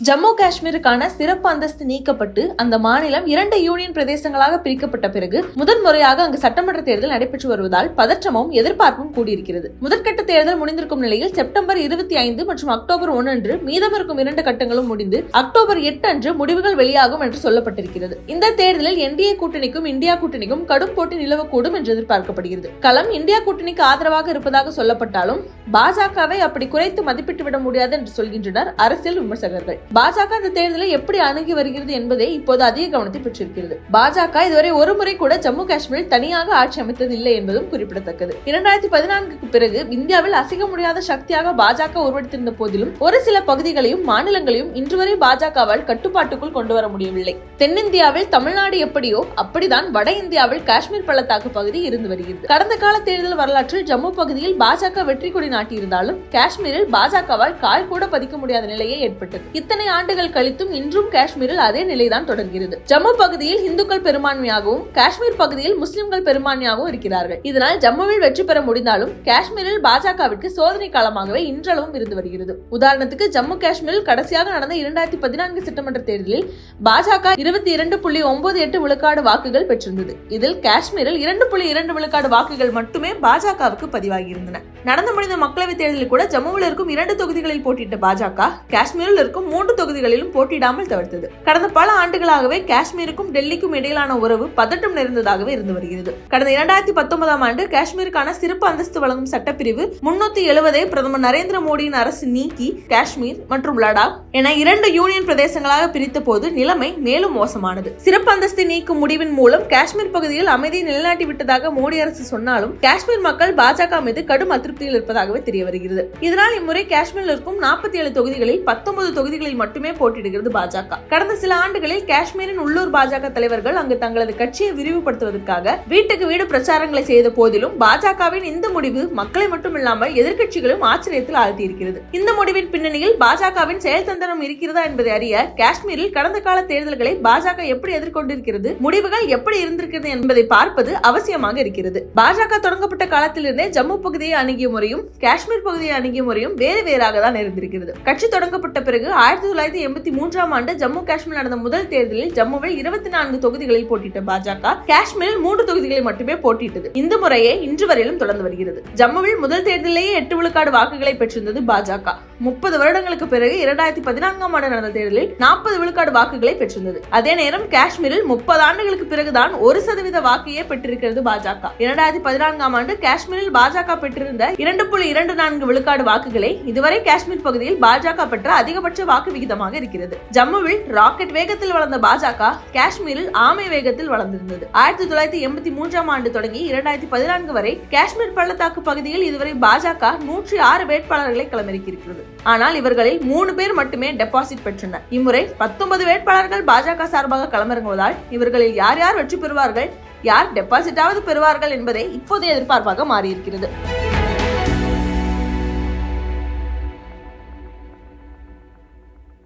ஜம்மு காஷ்மீருக்கான சிறப்பு அந்தஸ்து நீக்கப்பட்டு அந்த மாநிலம் 2 யூனியன் பிரதேசங்களாக பிரிக்கப்பட்ட பிறகு முதன்முறையாக அங்கு சட்டமன்ற தேர்தல் நடைபெற்று வருவதால் பதற்றமும் எதிர்பார்ப்பும் கூடியிருக்கிறது. முதற்கட்ட தேர்தல் முடிந்திருக்கும் நிலையில் செப்டம்பர் 25 மற்றும் அக்டோபர் 1 அன்று மீதமிருக்கும் 2 கட்டங்களும் முடிந்து அக்டோபர் 8 அன்று முடிவுகள் வெளியாகும் என்று சொல்லப்பட்டிருக்கிறது. இந்த தேர்தலில் என்டிஏ கூட்டணிக்கும் இந்தியா கூட்டணிக்கும் கடும் போட்டி நிலவக்கூடும் என்று எதிர்பார்க்கப்படுகிறது. களம் இந்தியா கூட்டணிக்கு ஆதரவாக இருப்பதாக சொல்லப்பட்டாலும் பாஜகவை அப்படி குறைத்து மதிப்பிட்டு விட முடியாது என்று சொல்கின்றனர் அரசியல் விமர்சகர்கள். பாஜக இந்த தேர்தலை எப்படி அணுகி வருகிறது என்பதே இப்போது அதிக கவனத்தை பெற்றிருக்கிறது. பாஜக இதுவரை ஒரு முறை கூட ஜம்மு காஷ்மீரில் தனியாக ஆட்சி அமைத்தது இல்லை என்பதும் குறிப்பிடத்தக்கது. 2014க்கு பிறகு இந்தியாவில் அசைக்க முடியாத சக்தியாக பாஜக உருவெடுத்திருந்த போதிலும் ஒரு சில பகுதிகளையும் மாநிலங்களையும் இன்று வரை பாஜகவால் கட்டுப்பாட்டுக்குள் கொண்டு வர முடியவில்லை. தென்னிந்தியாவில் தமிழ்நாடு எப்படியோ அப்படிதான் வட இந்தியாவில் காஷ்மீர் பள்ளத்தாக்கு பகுதி இருந்து வருகிறது. கடந்த கால தேர்தல் வரலாற்றில் ஜம்மு பகுதியில் பாஜக வெற்றி கொடி நாட்டியிருந்தாலும் காஷ்மீரில் பாஜகவால் கால் கூட பதிக்க முடியாத நிலையே ஏற்பட்டது. இத்தனை ஆண்டுகள் கழித்தும் இன்றும் காஷ்மீரில் அதே நிலைதான் தொடர்கிறது. ஜம்மு பகுதியில் இந்துக்கள் பெரும்பான்மையாகவும் காஷ்மீர் பகுதியில் முஸ்லிம்கள் பெரும்பான்மையாகவும் இருக்கிறார்கள். இதனால் ஜம்முவில் வெற்றி பெற முடிந்தாலும் காஷ்மீரில் பாஜகவிற்கு சோதனை காலமாகவே இன்றளவும் இருந்து வருகிறது. உதாரணத்துக்கு ஜம்மு காஷ்மீரில் கடைசியாக நடந்த 2014 சட்டமன்ற தேர்தலில் பாஜக 22.98 விழுக்காடு வாக்குகள் பெற்றிருந்தது. இதில் காஷ்மீரில் 2.2 விழுக்காடு வாக்குகள் மட்டுமே பாஜகவுக்கு பதிவாகியிருந்தன. நடந்து முடிந்த மக்களவைத் தேர்தலில் கூட ஜம்முவில் இருக்கும் 2 தொகுதிகளில் போட்டியிட்ட பாஜக காஷ்மீரில் இருக்கும் 3 தொகுதிகளிலும் போட்டியிடாமல் தவிர்த்தது. கடந்த பல ஆண்டுகளாகவே காஷ்மீருக்கும் டெல்லிக்கும் இடையிலான உறவு பதட்டம் நிறைந்ததாகவே இருந்து வருகிறது. கடந்த 2019ஆம் ஆண்டு காஷ்மீருக்கான சிறப்பு அந்தஸ்து வழங்கும் சட்டப்பிரிவு 370 பிரதமர் நரேந்திர மோடியின் அரசு நீக்கி காஷ்மீர் மற்றும் லடாக் என 2 யூனியன் பிரதேசங்களாக பிரித்த போது நிலைமை மேலும் மோசமானது. சிறப்பு அந்தஸ்தை நீக்கும் முடிவின் மூலம் காஷ்மீர் பகுதியில் அமைதியை நிலைநாட்டி விட்டதாக மோடி அரசு சொன்னாலும் காஷ்மீர் மக்கள் பாஜக மீது கடும் அதிருப்தியில் இருப்பதாகவே தெரிய வருகிறது. இதனால் இம்முறை காஷ்மீரில் இருக்கும் 47 தொகுதிகளில் 19 தொகுதிகளில் மட்டுமே போட்டியிடுகிறது பாஜக. கடந்த சில ஆண்டுகளில் காஷ்மீரின் உள்ளூர் பாஜக தலைவர்கள் அங்கு தங்களது கட்சியை விரிவுபடுத்துவதற்காக வீட்டுக்கு வீடு பிரச்சாரங்களை செய்த போதிலும் பாஜகவின் இந்த முடிவு மக்களை மட்டுமில்லாமல் எதிர்க்கட்சிகளும் ஆச்சரியத்தில் ஆழ்த்தியிருக்கிறது. இந்த முடிவின் பின்னணியில் பாஜகவின் செயல்தந்திரம் இருக்கிறதா என்பதை அறிய காஷ்மீரில் கடந்த கால தேர்தல்களை பாஜக எப்படி எதிர்கொண்டிருக்கிறது, முடிவுகள் எப்படி இருந்திருக்கிறது என்பதை பார்ப்பது அவசியமாக இருக்கிறது. பாஜக தொடங்கப்பட்ட காலத்திலிருந்தே ஜம்மு பகுதியை அணுகிய முறையும் காஷ்மீர் பகுதியை அணுகிய முறையும் வேறு வேறாக தான் இருந்திருக்கிறது. கட்சி தொடங்கப்பட்ட பிறகு 1983ஆம் ஆண்டு ஜம்மு காஷ்மீர் நடந்த முதல் தேர்தலில் ஜம்முவில் 24 தொகுதிகளில் போட்டியிட்ட பாஜக காஷ்மீரில் 3 தொகுதிகளில் மட்டுமே போட்டியிட்டது. இந்த முறையே இன்று வரையிலும் தொடர்ந்து வருகிறது. ஜம்முவில் முதல் தேர்தலிலேயே 8 விழுக்காடு வாக்குகளை பெற்றிருந்தது பாஜக. 30 வருடங்களுக்கு பிறகு 2014ஆம் ஆண்டு நடந்த தேர்தலில் 40 விழுக்காடு வாக்குகளை பெற்றிருந்தது. அதே நேரம் காஷ்மீரில் 30 ஆண்டுகளுக்கு பிறகுதான் 1% வாக்கையே பெற்றிருக்கிறது பாஜக. 2014ஆம் ஆண்டு காஷ்மீரில் பாஜக பெற்றிருந்த 2.24 விழுக்காடு வாக்குகளை இதுவரை காஷ்மீர் பகுதியில் பாஜக பெற்ற அதிகபட்ச வாக்கு விகிதமாக இருக்கிறது. ஜம்முவில் ராக்கெட் வேகத்தில் வளர்ந்த பாஜக காஷ்மீரில் ஆமை வேகத்தில் வளர்ந்திருந்தது. 1983ஆம் ஆண்டு தொடங்கி 2014 வரை காஷ்மீர் பள்ளத்தாக்கு பகுதியில் இதுவரை பாஜக 106 வேட்பாளர்களை களமிறக்கியிருக்கிறது. ஆனால் இவர்களில் 3 பேர் மட்டுமே டெபாசிட் பெற்றனர். இம்முறை 19 வேட்பாளர்கள் பாஜக சார்பாக களமிறங்குவதால் இவர்களில் யார் யார் வெற்றி பெறுவார்கள், யார் டெபாசிட்டாவது பெறுவார்கள் என்பதே இப்போதைய எதிர்பார்ப்பாக மாறியிருக்கிறது.